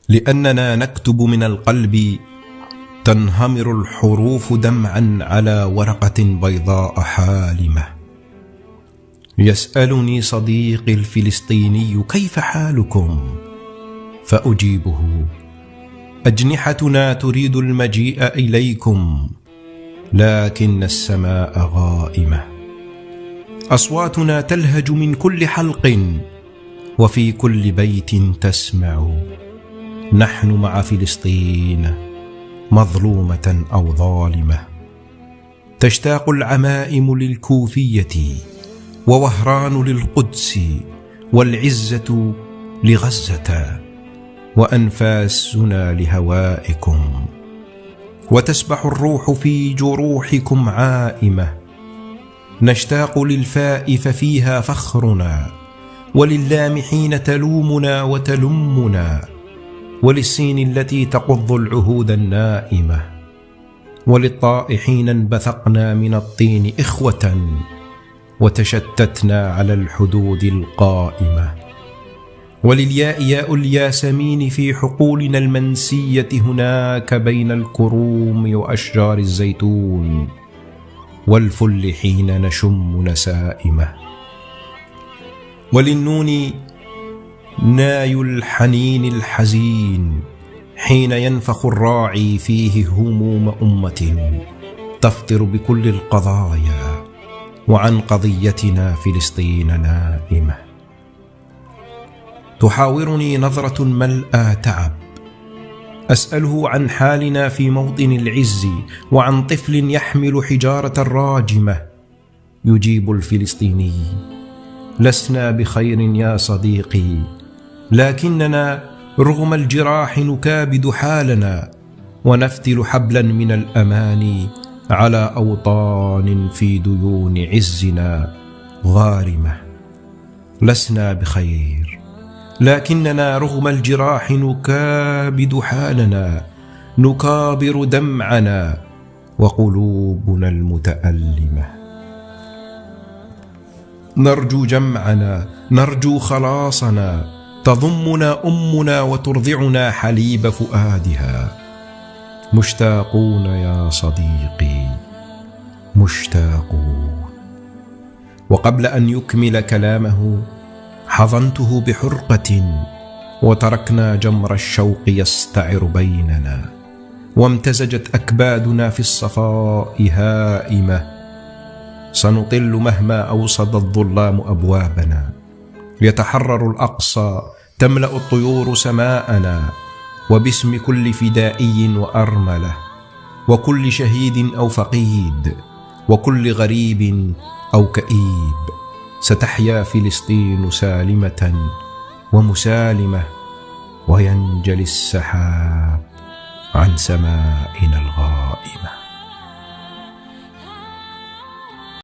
لأننا نكتب من القلب تنهمر الحروف دمعا على ورقة بيضاء حالمة. يسألني صديقي الفلسطيني كيف حالكم؟ فأجيبه: أجنحتنا تريد المجيء إليكم، لكن السماء غائمة. أصواتنا تلهج من كل حلق، وفي كل بيت تسمع: نحن مع فلسطين مظلومة أو ظالمة. تشتاق العمائم للكوفية، ووهران للقدس، والعزة لغزة، وأنفاسنا لهوائكم. وتسبح الروح في جروحكم عائمة. نشتاق للفاء ففيها فخرنا، ولللام حين تلومنا وتلمنا، وللسين التي تقض العهود النائمة، وللطاء حين انبثقنا من الطين إخوة وتشتتنا على الحدود القائمة، وللياء ياء الياسمين في حقولنا المنسية هناك بين الكروم وأشجار الزيتون، والفل حين نشم نسائمه. وللنون ناي الحنين الحزين حين ينفخ الراعي فيه هموم أمة تفطر بكل القضايا، وعن قضيتنا فلسطين نائمة. تحاورني نظرة ملأى تعب، أسأله عن حالنا في موطن العز، وعن طفل يحمل حجارة راجمة. يجيب الفلسطيني: لسنا بخير يا صديقي، لكننا رغم الجراح نكابد حالنا، ونفتل حبلا من الأمان على أوطان في ديون عزنا غارمة. لسنا بخير، لكننا رغم الجراح نكابد حالنا، نكابر دمعنا وقلوبنا المتألمة. نرجو جمعنا، نرجو خلاصنا، تضمنا أمنا وترضعنا حليب فؤادها. مشتاقون يا صديقي، مشتاقون. وقبل أن يكمل كلامه حضنته بحرقة، وتركنا جمر الشوق يستعر بيننا، وامتزجت أكبادنا في الصفاء هائمة. سنطل مهما أوصد الظلام أبوابنا، يتحرر الأقصى، تملأ الطيور سماءنا، وباسم كل فدائي وأرملة، وكل شهيد أو فقيد، وكل غريب أو كئيب، ستحيا فلسطين سالمة ومسالمة، وينجلي السحاب عن سمائنا الغائمة.